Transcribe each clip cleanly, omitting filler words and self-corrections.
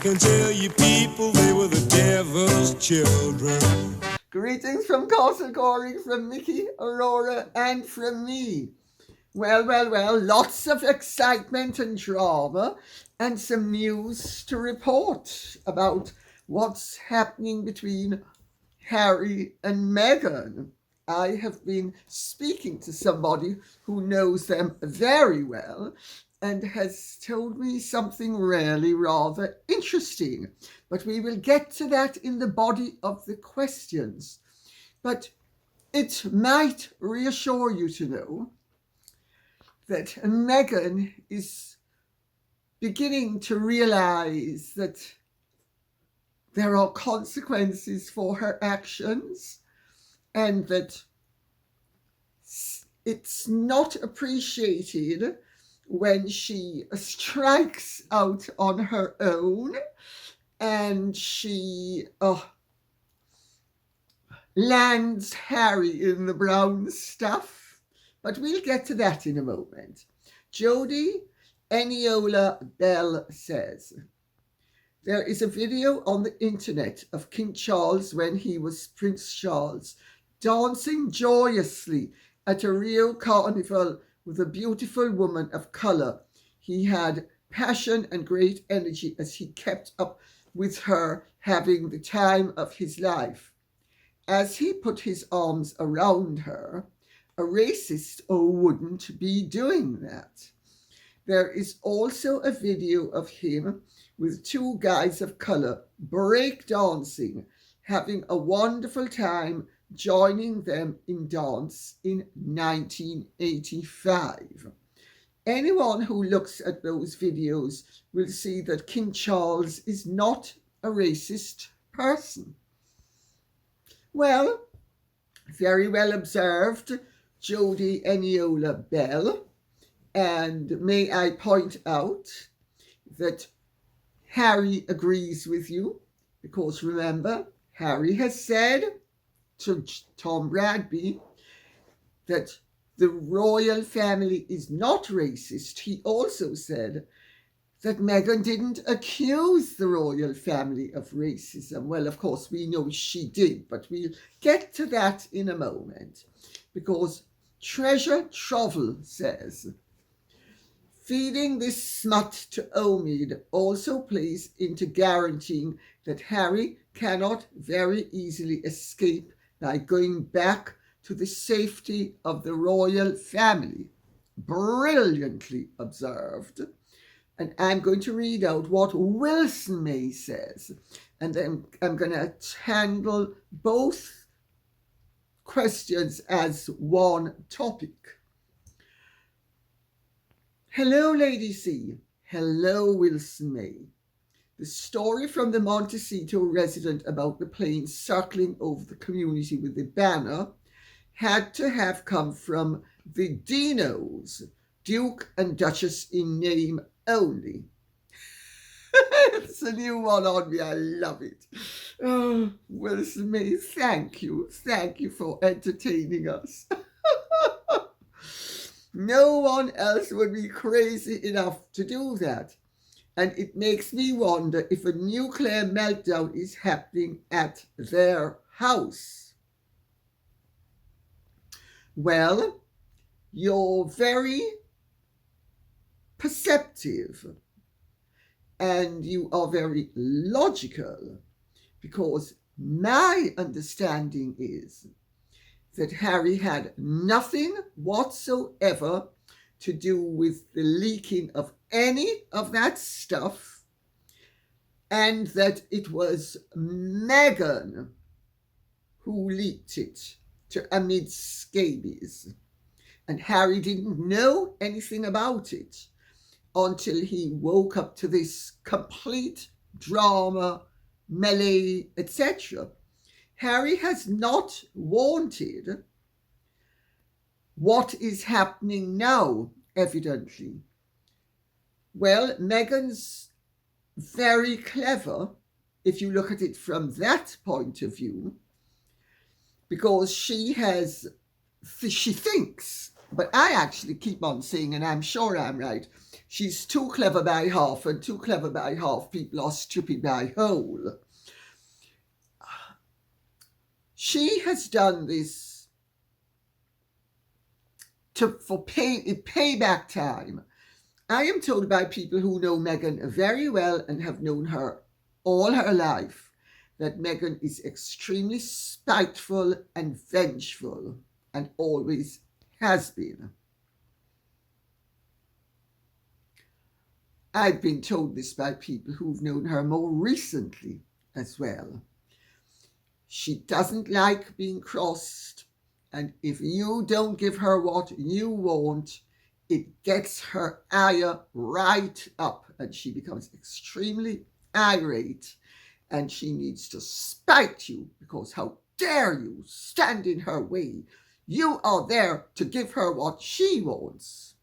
can tell you people they were the devil's children. Greetings from Castlegory, from Mickey, Aurora, and from me. Well, lots of excitement and drama and some news to report about what's happening between Harry and Meghan. I have been speaking to somebody who knows them very well and has told me something really rather interesting. But we will get to that in the body of the questions. But it might reassure you to know that Meghan is beginning to realize that there are consequences for her actions and that it's not appreciated when she strikes out on her own and she lands Harry in the brown stuff. But we'll get to that in a moment. Jodie Eniola Bell says, there is a video on the internet of King Charles when he was Prince Charles dancing joyously at a Rio carnival with a beautiful woman of colour. He had passion and great energy as he kept up with her, having the time of his life. As he put his arms around her, a racist wouldn't be doing that. There is also a video of him with two guys of colour breakdancing, having a wonderful time, joining them in dance in 1985. Anyone who looks at those videos will see that King Charles is not a racist person. Well, very well observed, Jodie Eniola Bell. And may I point out that Harry agrees with you, because remember, Harry has said to Tom Bradby that the royal family is not racist. He also said that Meghan didn't accuse the royal family of racism. Well, of course, we know she did, but we'll get to that in a moment, because Treasure Trovel says, feeding this smut to Omid also plays into guaranteeing that Harry cannot very easily escape by going back to the safety of the royal family. Brilliantly observed. And I'm going to read out what Wilson May says. And then I'm going to handle both questions as one topic. Hello, Lady C. Hello, Wilson May. The story from the Montecito resident about the plane circling over the community with the banner had to have come from the Dinos, Duke and Duchess in name only. It's a new one on me. I love it. Oh, Wilson May, thank you. Thank you for entertaining us. No one else would be crazy enough to do that. And it makes me wonder if a nuclear meltdown is happening at their house. Well, you're very perceptive and you are very logical, because my understanding is that Harry had nothing whatsoever to do with the leaking of any of that stuff, and that it was Meghan who leaked it to Amid Scabies. And Harry didn't know anything about it until he woke up to this complete drama, melee, etc. Harry has not wanted what is happening now, evidently. Well, Meghan's very clever, if you look at it from that point of view, because she thinks But I actually keep on saying, and I'm sure I'm right, she's too clever by half, and too clever by half people are stupid by whole. She has done this for payback time. I am told by people who know Meghan very well and have known her all her life that Meghan is extremely spiteful and vengeful, and always has been. I've been told this by people who've known her more recently as well. She doesn't like being crossed, and if you don't give her what you want, it gets her ire right up, and she becomes extremely irate, and she needs to spite you because how dare you stand in her way? You are there to give her what she wants.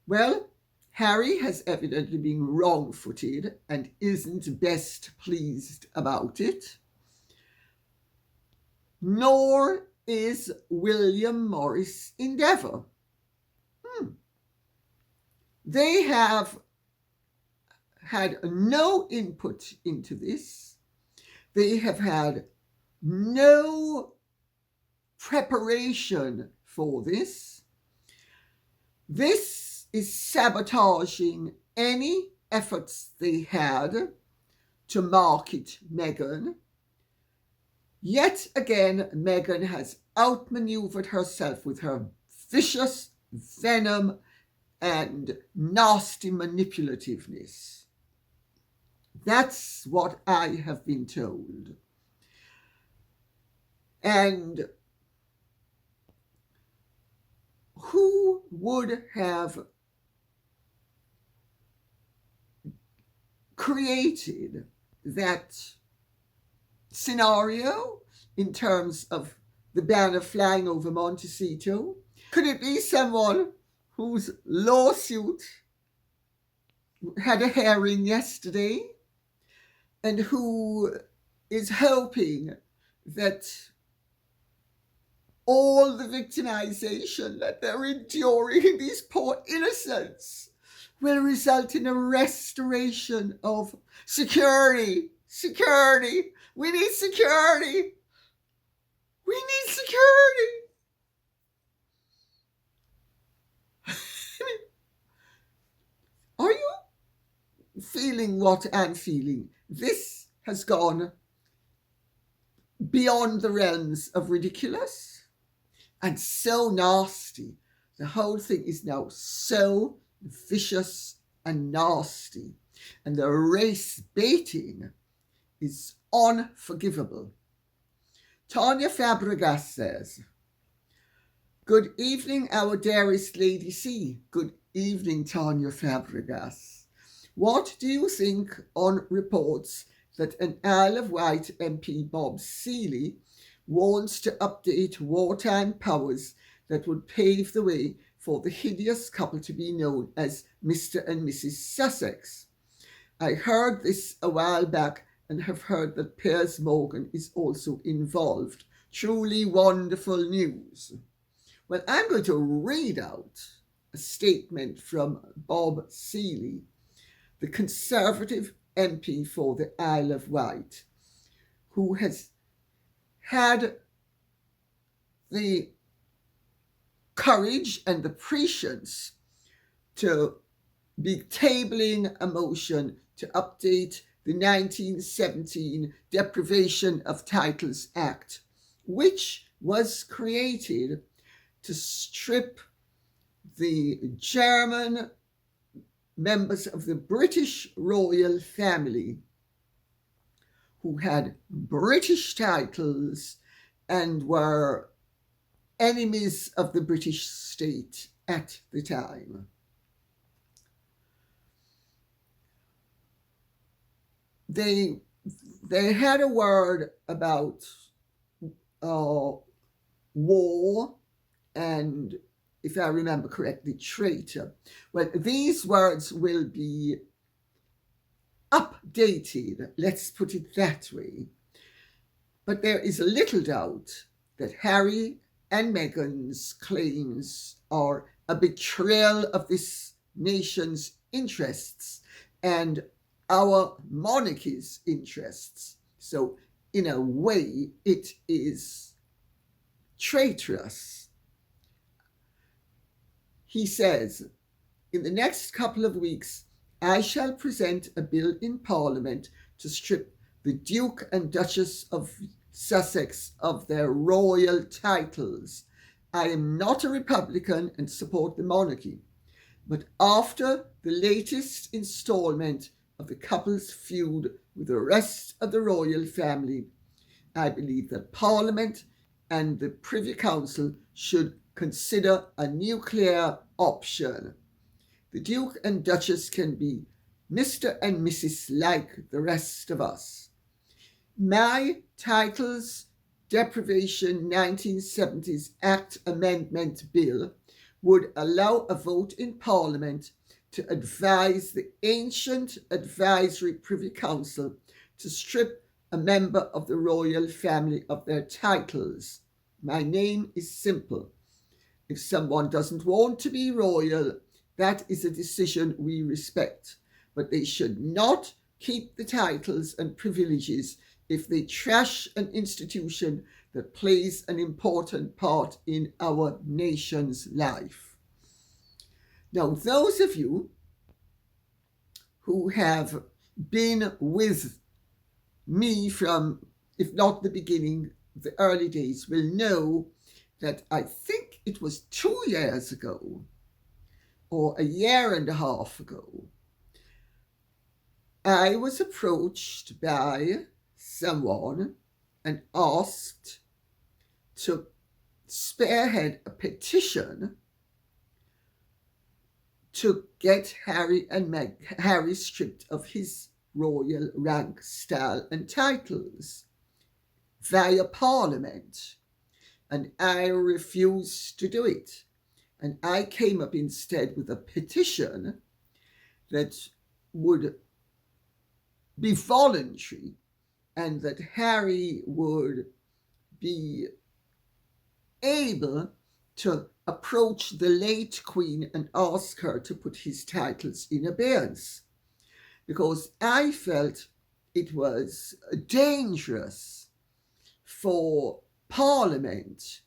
Well, Harry has evidently been wrong-footed and isn't best pleased about it. Nor is William Morris Endeavour. They have had no input into this. They have had no preparation for this. This is sabotaging any efforts they had to market Meghan. Yet again, Meghan has outmaneuvered herself with her vicious venom and nasty manipulativeness. That's what I have been told. And who would have created that scenario in terms of the banner flying over Montecito? Could it be someone whose lawsuit had a hearing yesterday and who is hoping that all the victimization that they're enduring, these poor innocents, will result in a restoration of security. Security. We need security. We need security. Are you feeling what I'm feeling? This has gone beyond the realms of ridiculous and so nasty. The whole thing is now so vicious and nasty, and the race baiting is unforgivable. Tanya Fabregas says, "Good evening, our dearest Lady C." Good evening, Tanya Fabregas. What do you think on reports that an Isle of Wight MP, Bob Seeley, wants to update wartime powers that would pave the way for the hideous couple to be known as Mr. and Mrs. Sussex? I heard this a while back and have heard that Piers Morgan is also involved. Truly wonderful news. Well, I'm going to read out a statement from Bob Seeley, the Conservative MP for the Isle of Wight, who has had the courage and the prescience to be tabling a motion to update the 1917 Deprivation of Titles Act, which was created to strip the German members of the British royal family who had British titles and were enemies of the British state at the time. They had a word about war and, if I remember correctly, traitor. Well, these words will be updated, let's put it that way. But there is little doubt that Harry and Meghan's claims are a betrayal of this nation's interests and our monarchy's interests. So, in a way, it is traitorous. He says, in the next couple of weeks, I shall present a bill in Parliament to strip the Duke and Duchess of Sussex of their royal titles. I am not a Republican and support the monarchy, but after the latest installment of the couple's feud with the rest of the royal family, I believe that Parliament and the Privy Council should consider a nuclear option. The Duke and Duchess can be Mr. and Mrs. like the rest of us. My Titles Deprivation 1970s Act Amendment Bill would allow a vote in Parliament to advise the ancient advisory Privy Council to strip a member of the royal family of their titles. My name is simple. If someone doesn't want to be royal, that is a decision we respect, but they should not keep the titles and privileges if they trash an institution that plays an important part in our nation's life. Now, those of you who have been with me from, if not the beginning, the early days, will know that I think it was 2 years ago, or a year and a half ago, I was approached by someone and asked to spearhead a petition to get Harry and Harry stripped of his royal rank, style and titles via Parliament. And I refused to do it. And I came up instead with a petition that would be voluntary and that Harry would be able to approach the late Queen and ask her to put his titles in abeyance, because I felt it was dangerous for Parliament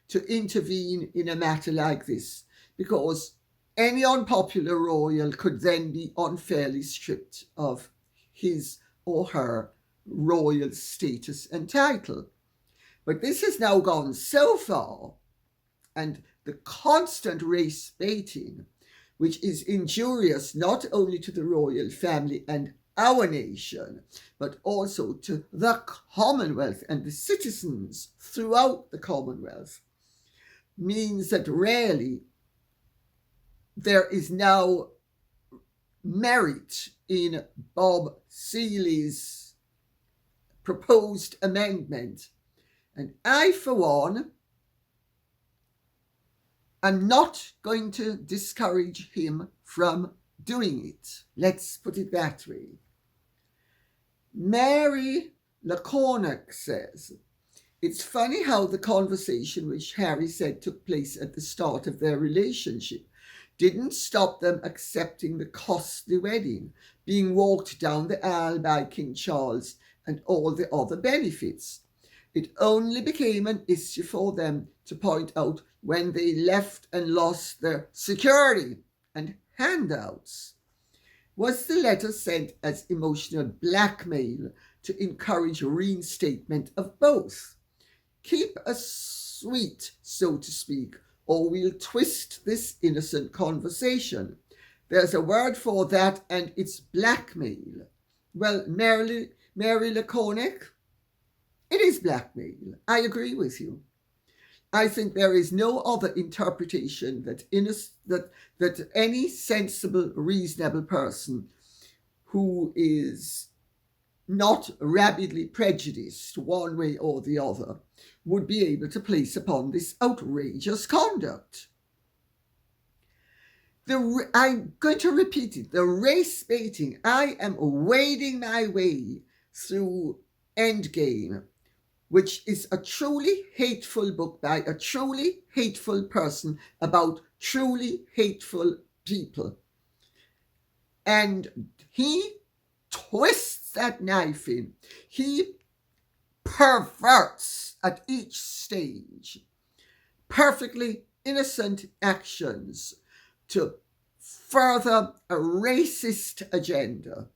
to intervene in a matter like this, because any unpopular royal could then be unfairly stripped of his or her royal status and title. But this has now gone so far, and the constant race baiting, which is injurious not only to the royal family and our nation, but also to the Commonwealth and the citizens throughout the Commonwealth, means that really there is now merit in Bob Seeley's proposed amendment. And I, for one, am not going to discourage him from doing it. Let's put it that way. Mary Lacornac says, it's funny how the conversation which Harry said took place at the start of their relationship didn't stop them accepting the costly wedding, being walked down the aisle by King Charles and all the other benefits. It only became an issue for them to point out when they left and lost their security and handouts. Was the letter sent as emotional blackmail to encourage reinstatement of both? Keep us sweet, so to speak, or we'll twist this innocent conversation. There's a word for that, and it's blackmail. Well, Mary Lacornac, it is blackmail. I agree with you. I think there is no other interpretation that any sensible, reasonable person who is not rabidly prejudiced one way or the other would be able to place upon this outrageous conduct. I'm going to repeat it. The race baiting. I am wading my way through Endgame, which is a truly hateful book by a truly hateful person about truly hateful people. And he twists that knife in. He perverts at each stage perfectly innocent actions to further a racist agenda.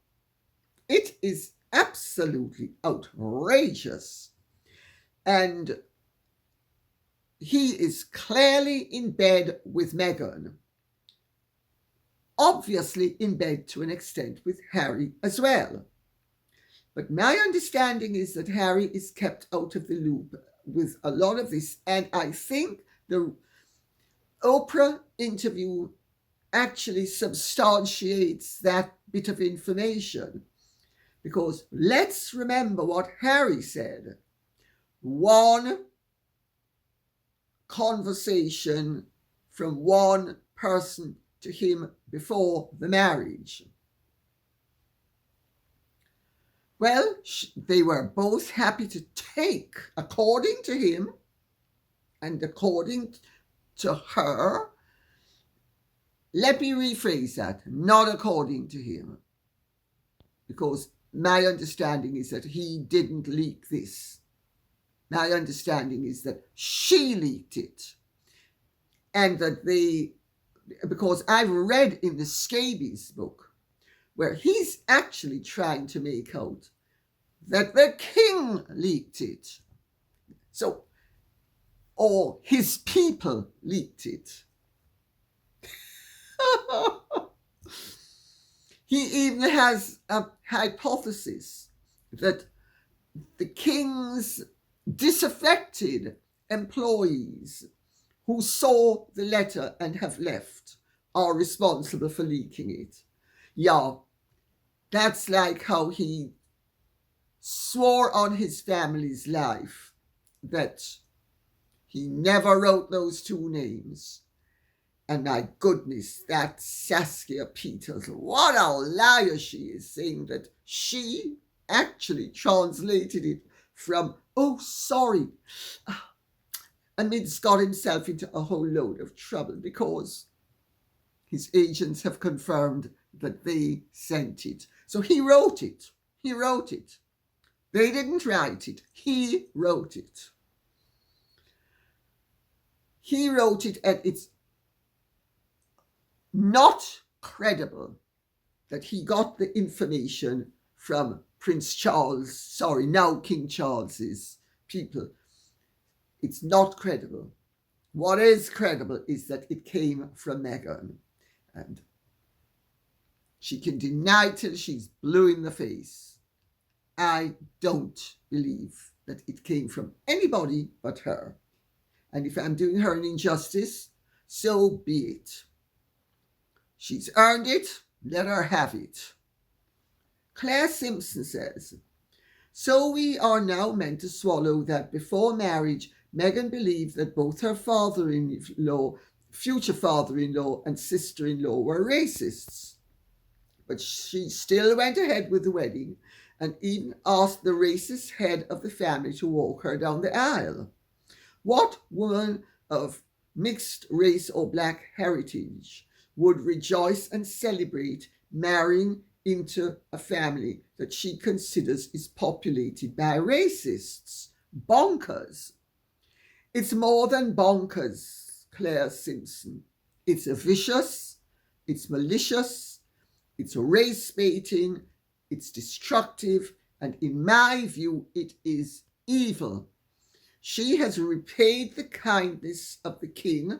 It is absolutely outrageous. And he is clearly in bed with Meghan. Obviously in bed to an extent with Harry as well. But my understanding is that Harry is kept out of the loop with a lot of this. And I think the Oprah interview actually substantiates that bit of information. Because let's remember what Harry said. One conversation from one person to him before the marriage. Well, they were both happy to take, according to him and according to her. Let me rephrase that, not according to him. Because my understanding is that he didn't leak this. My understanding is that she leaked it. And that because I've read in the Scabies book, where he's actually trying to make out that the king leaked it. So, or his people leaked it. He even has a hypothesis that the king's disaffected employees who saw the letter and have left are responsible for leaking it. Yeah, that's like how he swore on his family's life that he never wrote those two names. And my goodness, that Saskia Peters, what a liar she is, saying that she actually translated it from, oh, sorry. Omid got himself into a whole load of trouble because his agents have confirmed that they sent it. So he wrote it. He wrote it. They didn't write it. He wrote it. He wrote it, and it's not credible that he got the information from Prince Charles, now King Charles's people. It's not credible. What is credible is that it came from Meghan. And she can deny till she's blue in the face. I don't believe that it came from anybody but her. And if I'm doing her an injustice, so be it. She's earned it, let her have it. Claire Simpson says, so we are now meant to swallow that before marriage, Meghan believed that both her father-in-law, future father-in-law, and sister-in-law were racists. But she still went ahead with the wedding and even asked the racist head of the family to walk her down the aisle. What woman of mixed race or black heritage would rejoice and celebrate marrying into a family that she considers is populated by racists? Bonkers. It's more than bonkers, Claire Simpson. It's vicious, it's malicious, it's race baiting, it's destructive, and in my view, it is evil. She has repaid the kindness of the king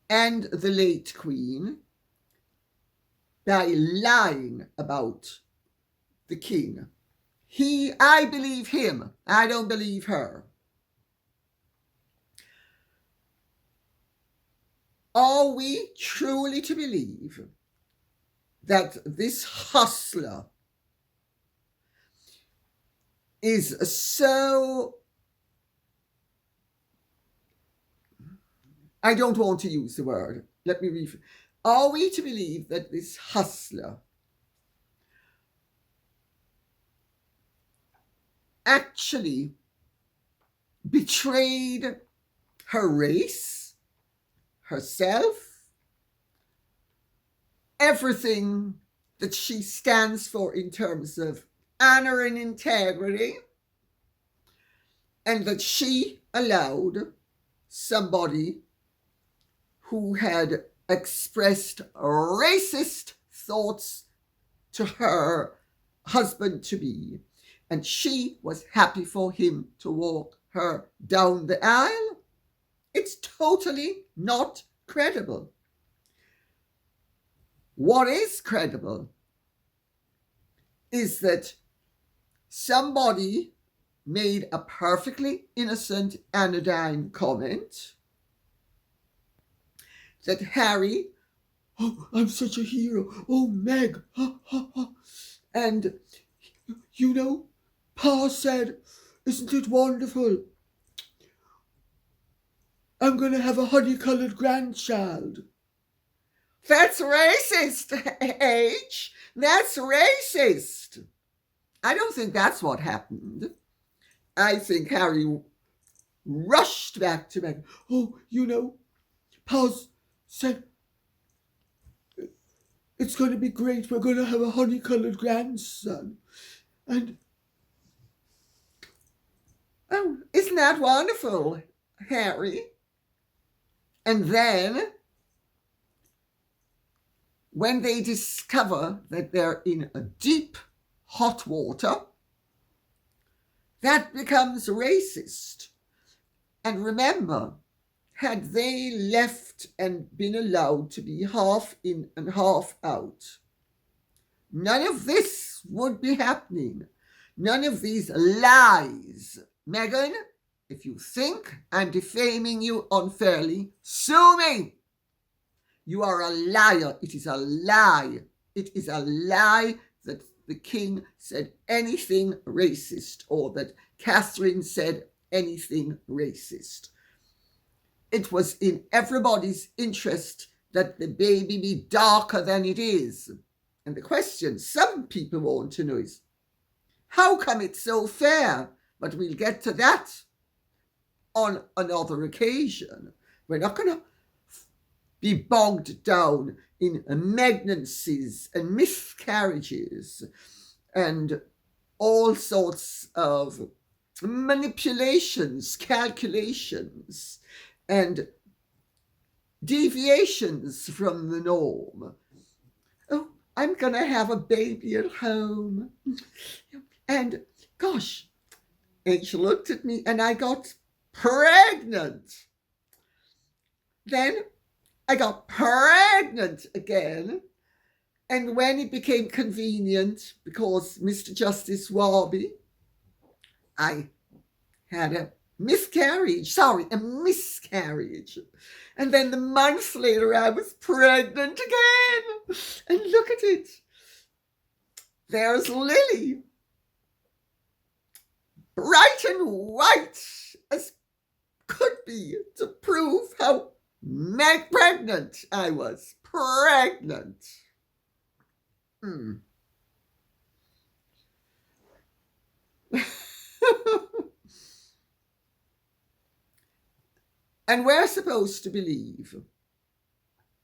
and the late queen by lying about the king. I believe him. I don't believe her. Are we truly to believe that this hustler is so, I don't want to use the word, let me rephrase. Are we to believe that this hustler actually betrayed her race, herself, everything that she stands for in terms of honor and integrity, and that she allowed somebody who had expressed racist thoughts to her husband-to-be, and she was happy for him to walk her down the aisle. It's totally not credible. What is credible is that somebody made a perfectly innocent, anodyne comment that Harry, oh, I'm such a hero, oh, Meg, ha, ha, ha. And, you know, Pa said, isn't it wonderful? I'm going to have a honey-coloured grandchild. That's racist, H. That's racist. I don't think that's what happened. I think Harry rushed back to Meghan. Oh, you know, Pa said, it's going to be great. We're going to have a honey-coloured grandson. And, oh, isn't that wonderful, Harry? And then, when they discover that they're in a deep hot water, that becomes racist. And remember, had they left and been allowed to be half in and half out, none of this would be happening. None of these lies. Meghan, if you think I'm defaming you unfairly, sue me. You are a liar. It is a lie. It is a lie that the king said anything racist or that Catherine said anything racist. It was in everybody's interest that the baby be darker than it is. And the question some people want to know is, how come it's so fair? But we'll get to that on another occasion. We're not going to be bogged down in pregnancies and miscarriages and all sorts of manipulations, calculations, and deviations from the norm. Oh, I'm going to have a baby at home. And gosh, Angel looked at me and I got pregnant. Then I got pregnant again. And when it became convenient, because Mr. Justice Warby, I had a miscarriage. And then the month later, I was pregnant again. And look at it. There's Lily. Bright and white as could be to prove how pregnant I was. Pregnant. And we're supposed to believe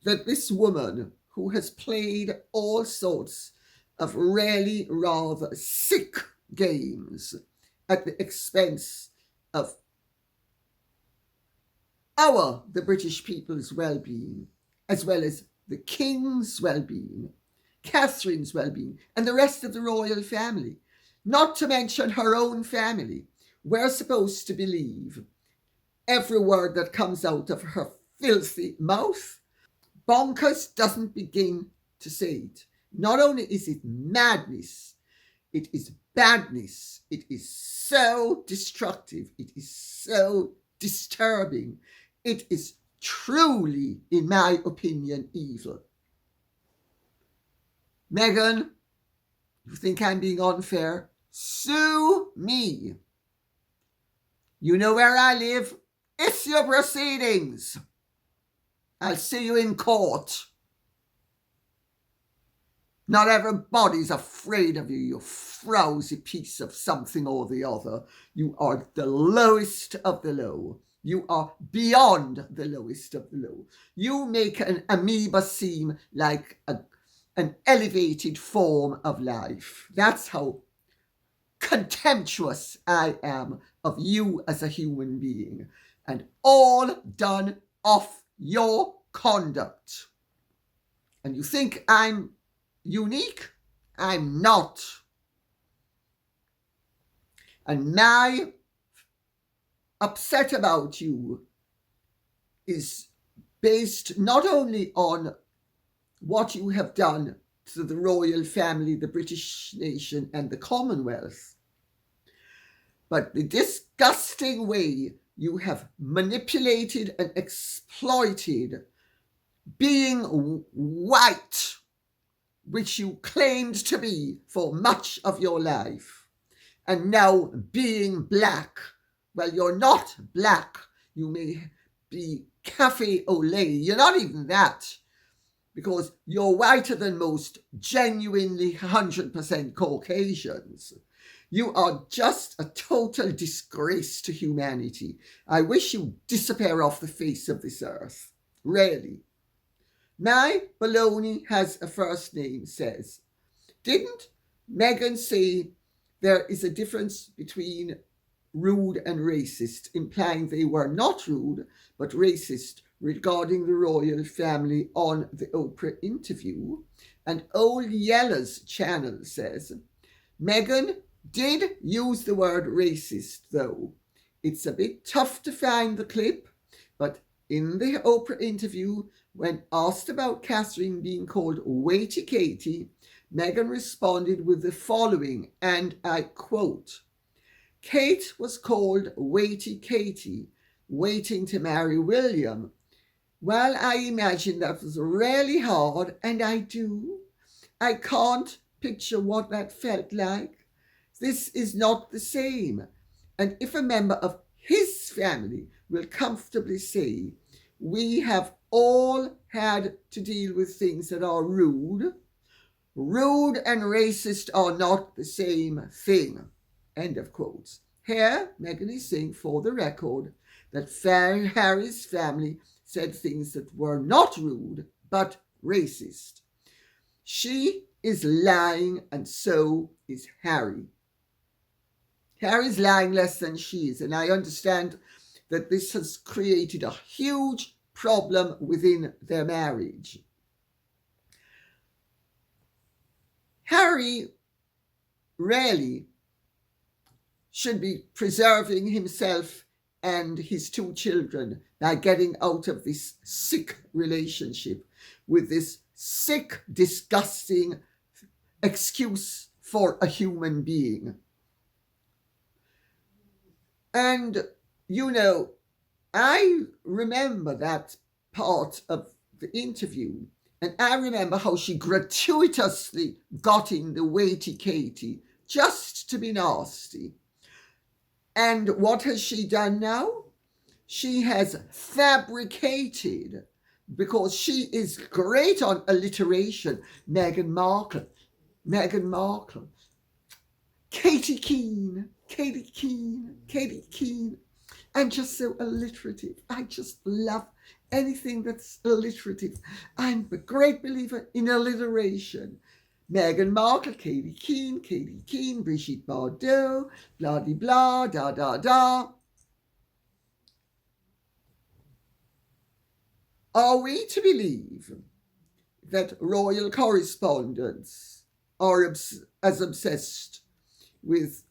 that this woman who has played all sorts of really rather sick games at the expense of the British people's well-being, as well as the King's well-being, Catherine's well-being, and the rest of the royal family, not to mention her own family. We're supposed to believe every word that comes out of her filthy mouth. Bonkers doesn't begin to say it. Not only is it madness, it is badness. It is so destructive. It is so disturbing. It is truly, in my opinion, evil. Meghan, you think I'm being unfair? Sue me. You know where I live. It's your proceedings. I'll see you in court. Not everybody's afraid of you, you frowsy piece of something or the other. You are the lowest of the low. You are beyond the lowest of the low. You make an amoeba seem like an elevated form of life. That's how contemptuous I am of you as a human being. And all done off your conduct. And you think I'm unique? I'm not. And my upset about you is based not only on what you have done to the royal family, the British nation, and the Commonwealth, but the disgusting way you have manipulated and exploited being white, which you claimed to be for much of your life, and now being black. Well, you're not black. You may be cafe au lait. You're not even that, because you're whiter than most genuinely 100% Caucasians. You are just a total disgrace to humanity. I wish you'd disappear off the face of this earth. Really. My baloney has a first name, says. Didn't Meghan say there is a difference between rude and racist, implying they were not rude, but racist regarding the royal family on the Oprah interview? And Old Yella's channel says, Meghan did use the word racist, though. It's a bit tough to find the clip, but in the Oprah interview, when asked about Catherine being called Waity Katie, Meghan responded with the following, and I quote, Kate was called Waity Katie, waiting to marry William. Well, I imagine that was really hard, and I do. I can't picture what that felt like. This is not the same. And if a member of his family will comfortably say, we have all had to deal with things that are rude. Rude and racist are not the same thing. End of quotes. Here, Meghan is saying for the record that Harry's family said things that were not rude, but racist. She is lying, and so is Harry. Harry's lying less than she is, and I understand that this has created a huge problem within their marriage. Harry really should be preserving himself and his two children by getting out of this sick relationship with this sick, disgusting excuse for a human being. And, you know, I remember that part of the interview, and I remember how she gratuitously got in the Waity Katie just to be nasty. And what has she done now? She has fabricated, because she is great on alliteration, Meghan Markle, Katie Keane. I'm just so alliterative. I just love anything that's alliterative. I'm a great believer in alliteration. Meghan Markle, Katie Keane, Brigitte Bardot, blah de blah, da da da. Are we to believe that royal correspondents are as obsessed with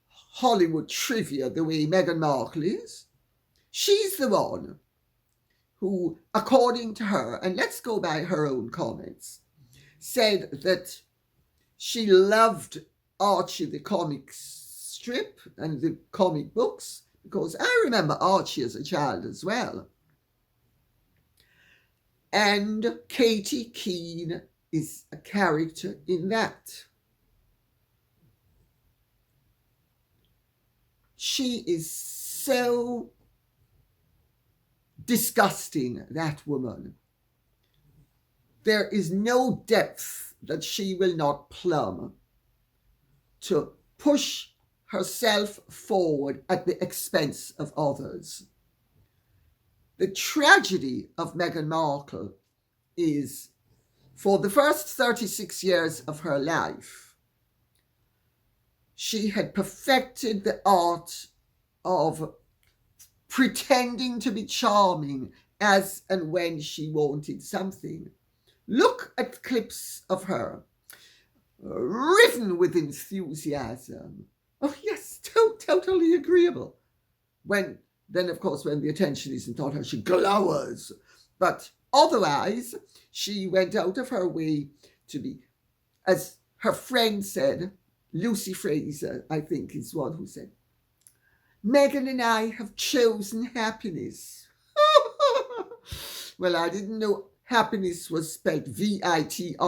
Hollywood trivia the way Meghan Markle is? She's the one who, according to her, and let's go by her own comments, said that she loved Archie the comic strip and the comic books, because I remember Archie as a child as well. And Katie Keane is a character in that. She is so disgusting, that woman. There is no depth that she will not plumb to push herself forward at the expense of others. The tragedy of Meghan Markle is, for the first 36 years of her life, she had perfected the art of pretending to be charming as and when she wanted something. Look at clips of her, riven with enthusiasm. Oh yes, totally agreeable. Then, of course, when the attention isn't on her, she glowers. But otherwise, she went out of her way to be, as her friend said, Lucy Fraser, I think, is one who said, Meghan and I have chosen happiness. Well, I didn't know happiness was spelled Vitriol.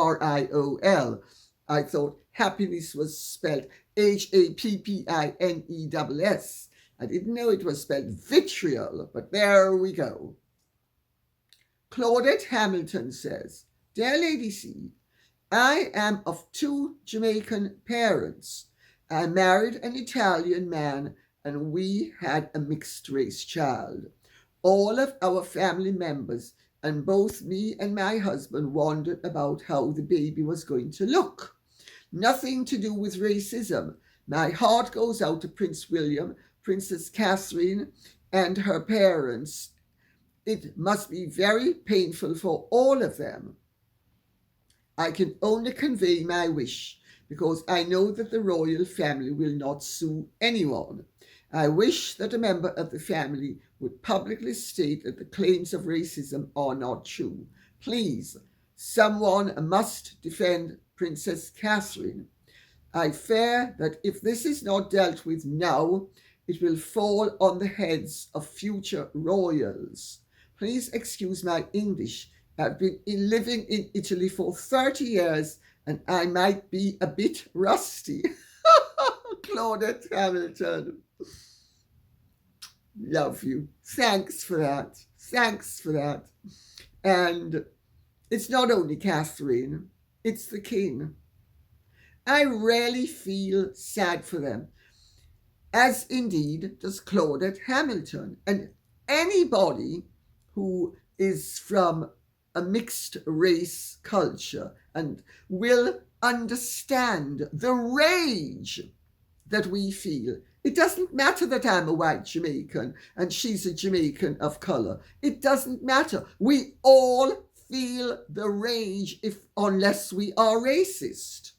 I thought happiness was spelled Happiness. I didn't know it was spelled vitriol, but there we go. Claudette Hamilton says, Dear Lady C, I am of 2 Jamaican parents. I married an Italian man and we had a mixed-race child. All of our family members and both me and my husband wondered about how the baby was going to look. Nothing to do with racism. My heart goes out to Prince William, Princess Catherine, and her parents. It must be very painful for all of them. I can only convey my wish because I know that the royal family will not sue anyone. I wish that a member of the family would publicly state that the claims of racism are not true. Please, someone must defend Princess Catherine. I fear that if this is not dealt with now, it will fall on the heads of future royals. Please excuse my English. I've been living in Italy for 30 years and I might be a bit rusty. Claudette Hamilton. Love you. Thanks for that. And it's not only Catherine, it's the King. I really feel sad for them, as indeed does Claudette Hamilton. And anybody who is from a mixed race culture and will understand the rage that we feel. It doesn't matter that I'm a white Jamaican and she's a Jamaican of color. It doesn't matter. We all feel the rage unless we are racist.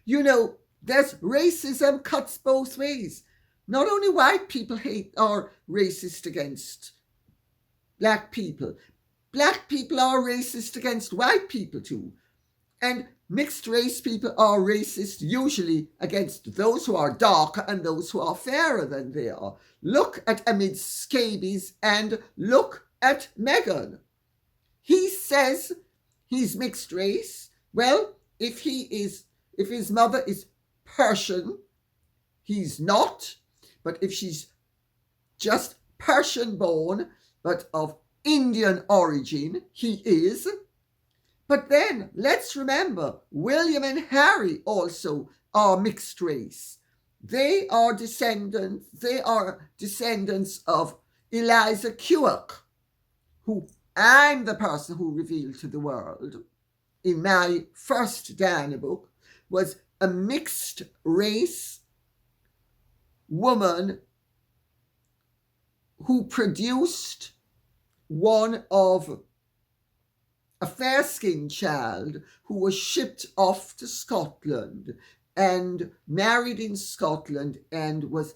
You know, there's racism cuts both ways. Not only white people are racist against black people. Black people are racist against white people too. And mixed race people are racist usually against those who are darker and those who are fairer than they are. Look at Omid Scobie and look at Meghan. He says he's mixed race. Well, if his mother is Persian, he's not. But if she's just Persian born, but of Indian origin, he is. But then let's remember, William and Harry also are mixed race. They are descendants of Eliza Keogh, who I'm the person who revealed to the world in my first Diana book, was a mixed race woman who produced one of a fair-skinned child who was shipped off to Scotland and married in Scotland and was,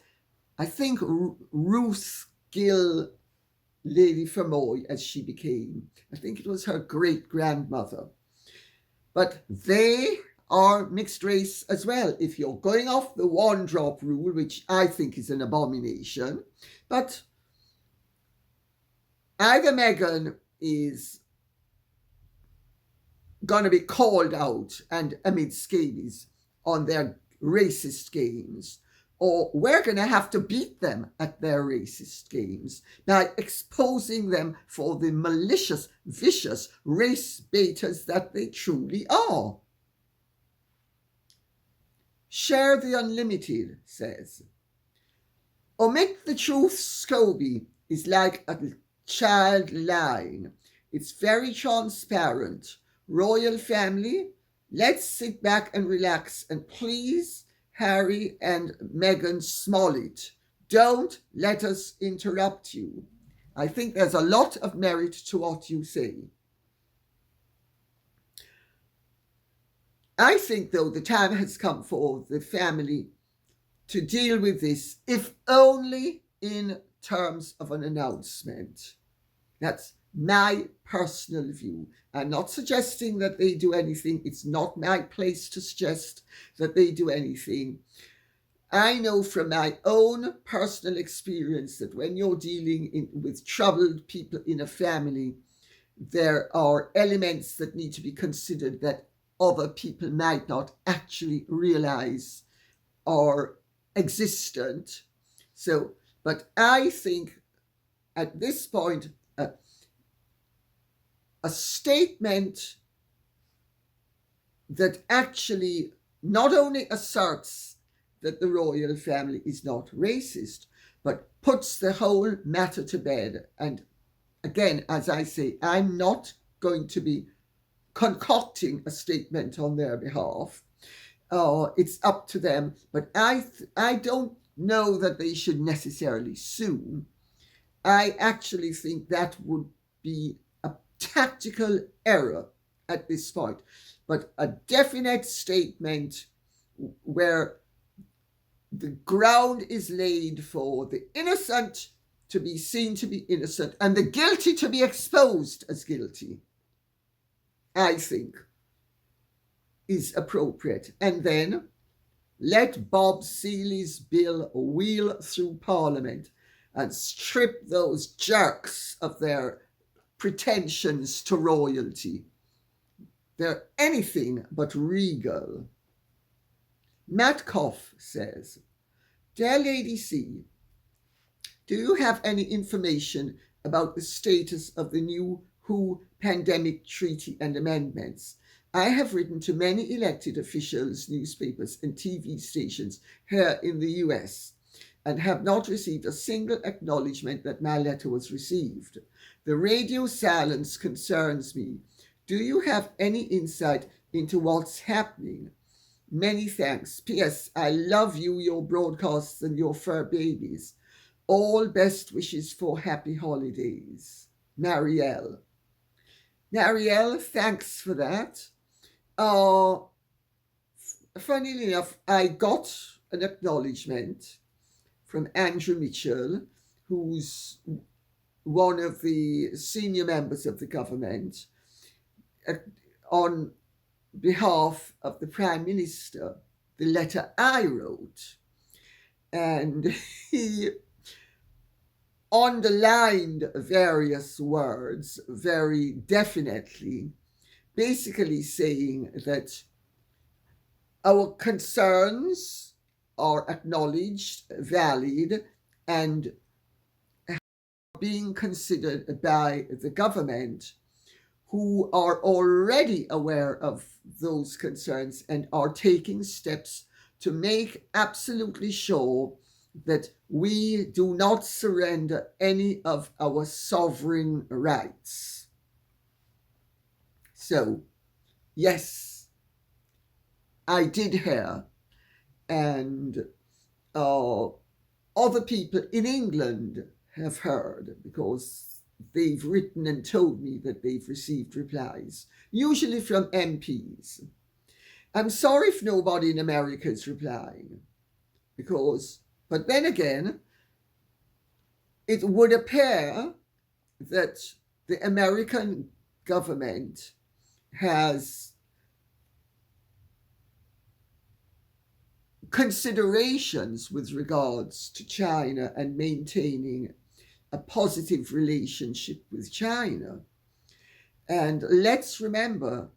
I think, Ruth Gill Lady Fermoy as she became. I think it was her great-grandmother. But they are mixed race as well, if you're going off the one-drop rule, which I think is an abomination. But either Meghan is going to be called out and Omid Scabies on their racist games, or we're going to have to beat them at their racist games by exposing them for the malicious, vicious race baiters that they truly are. Share the Unlimited says, Omid the Truth Scobie is like a child lying. It's very transparent. Royal family, let's sit back and relax and please, Harry and Meghan Smollett, don't let us interrupt you. I think there's a lot of merit to what you say. I think, though, the time has come for the family to deal with this, if only in terms of an announcement. That's my personal view. I'm not suggesting that they do anything. It's not my place to suggest that they do anything. I know from my own personal experience that when you're dealing with troubled people in a family, there are elements that need to be considered that other people might not actually realize are existent. So, but I think at this point, a statement that actually not only asserts that the royal family is not racist, but puts the whole matter to bed. And again, as I say, I'm not going to be concocting a statement on their behalf. It's up to them. But I don't know that they should necessarily sue. I actually think that would be a tactical error at this point. But a definite statement where the ground is laid for the innocent to be seen to be innocent and the guilty to be exposed as guilty, I think, is appropriate. And then let Bob Seely's bill wheel through Parliament and strip those jerks of their pretensions to royalty. They're anything but regal. Matt Koff says, Dear Lady C, do you have any information about the status of the new WHO pandemic treaty and amendments? I have written to many elected officials, newspapers, and TV stations here in the US and have not received a single acknowledgement that my letter was received. The radio silence concerns me. Do you have any insight into what's happening? Many thanks. P.S. I love you, your broadcasts, and your fur babies. All best wishes for happy holidays. Marielle. Marielle, thanks for that. Funnily enough, I got an acknowledgement from Andrew Mitchell, who's one of the senior members of the government, on behalf of the Prime Minister, the letter I wrote. And he underlined various words very definitely, basically saying that our concerns are acknowledged, valid, and being considered by the government, who are already aware of those concerns and are taking steps to make absolutely sure that we do not surrender any of our sovereign rights. So, yes, I did hear, and other people in England have heard, because they've written and told me that they've received replies, usually from MPs. I'm sorry if nobody in America is replying, but then again, it would appear that the American government has considerations with regards to China and maintaining a positive relationship with China. And let's remember,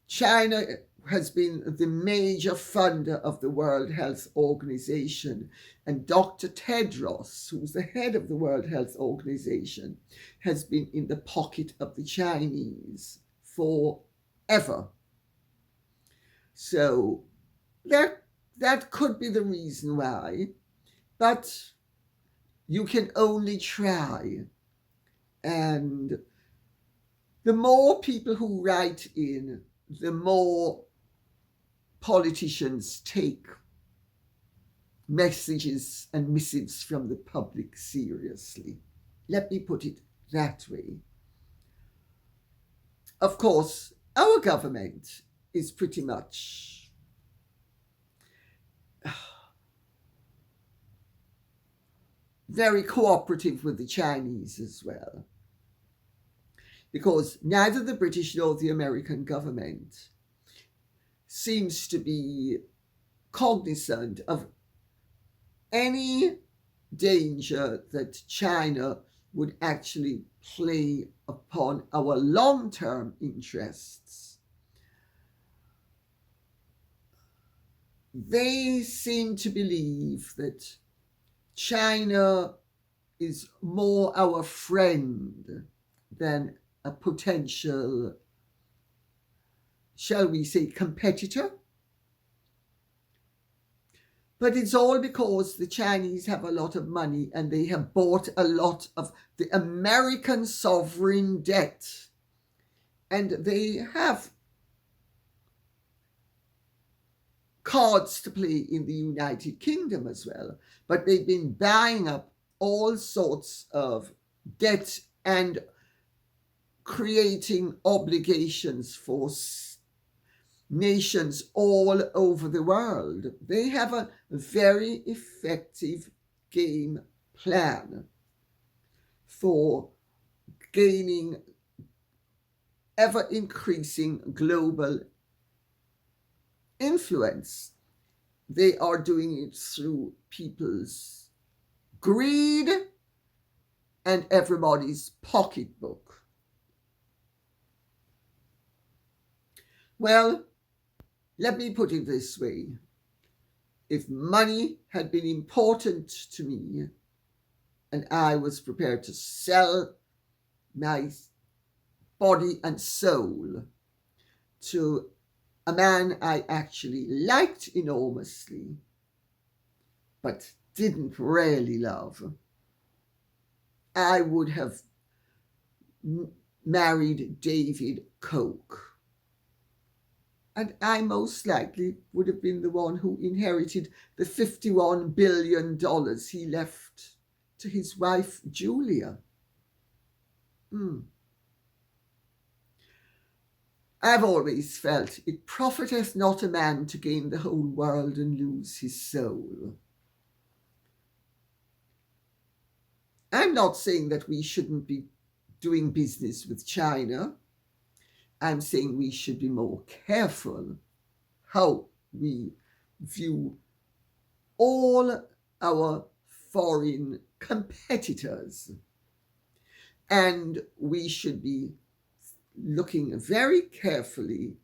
China has been the major funder of the World Health Organization, and Dr. Tedros, who's the head of the World Health Organization, has been in the pocket of the Chinese forever. So that could be the reason why, but you can only try. And the more people who write in, the more politicians take messages and missives from the public seriously. Let me put it that way. Of course, our government is pretty much very cooperative with the Chinese as well, because neither the British nor the American government seems to be cognizant of any danger that China would actually play upon our long-term interests. They seem to believe that China is more our friend than a potential, shall we say, competitor. But it's all because the Chinese have a lot of money and they have bought a lot of the American sovereign debt. And they have cards to play in the United Kingdom as well. But they've been buying up all sorts of debt and creating obligations for nations all over the world. They have a very effective game plan for gaining ever increasing global influence. They are doing it through people's greed and everybody's pocketbook. Well, let me put it this way. If money had been important to me and I was prepared to sell my body and soul to a man I actually liked enormously, but didn't really love, I would have married David Koch. And I most likely would have been the one who inherited the $51 billion he left to his wife, Julia. I've always felt it profiteth not a man to gain the whole world and lose his soul. I'm not saying that we shouldn't be doing business with China. I'm saying we should be more careful how we view all our foreign competitors. And we should be looking very carefully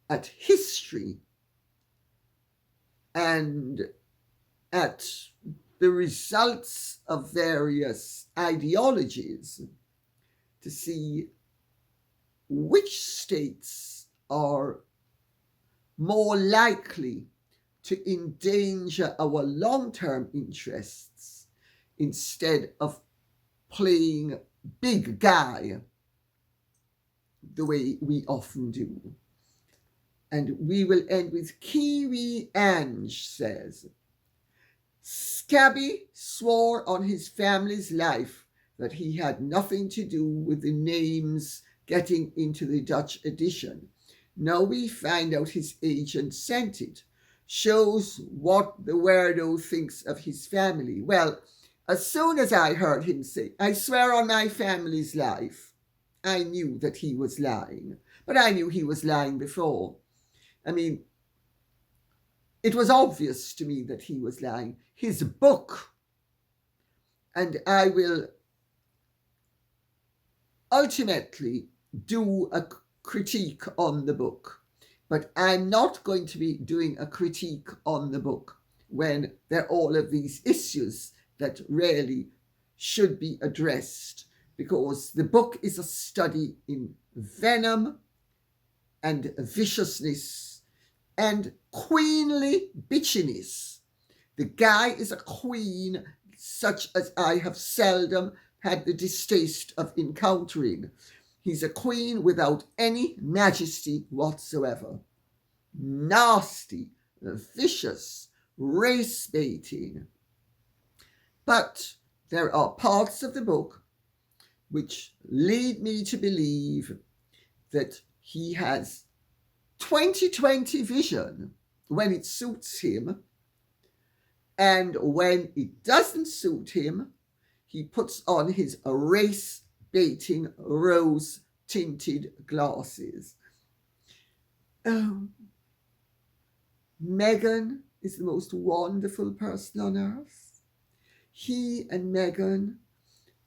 at history and at the results of various ideologies to see which states are more likely to endanger our long-term interests instead of playing big guy the way we often do. And we will end with Kiwi Ange says, Scobie swore on his family's life that he had nothing to do with the names getting into the Dutch edition. Now we find out his agent sent it. Shows what the weirdo thinks of his family. Well, as soon as I heard him say, I swear on my family's life, I knew that he was lying. But I knew he was lying before. I mean, it was obvious to me that he was lying. His book, and I will ultimately do a critique on the book, but I'm not going to be doing a critique on the book when there are all of these issues that really should be addressed, because the book is a study in venom and viciousness and queenly bitchiness. The guy is a queen such as I have seldom had the distaste of encountering. He's a queen without any majesty whatsoever. Nasty, vicious, race baiting. But there are parts of the book which lead me to believe that he has 20/20 vision when it suits him, and when it doesn't suit him, he puts on his race-baiting, rose-tinted glasses. Meghan is the most wonderful person on earth. He and Meghan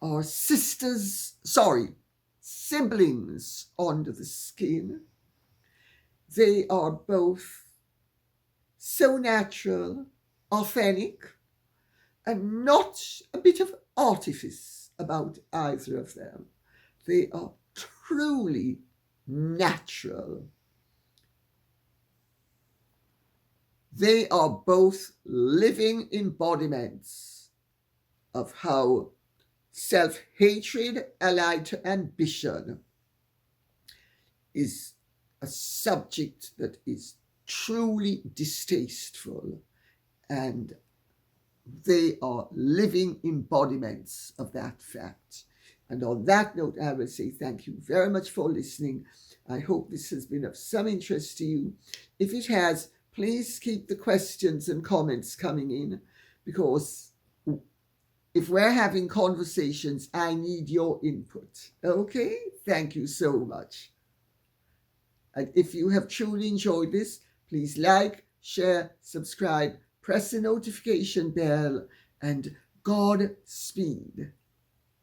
are siblings under the skin. They are both so natural, authentic, and not a bit of artifice about either of them. They are truly natural. They are both living embodiments of how self-hatred allied to ambition is a subject that is truly distasteful, and they are living embodiments of that fact. And on that note, I will say thank you very much for listening. I hope this has been of some interest to you. If it has, please keep the questions and comments coming in, because if we're having conversations, I need your input. Okay? Thank you so much. And if you have truly enjoyed this, please like, share, subscribe, press the notification bell, and Godspeed.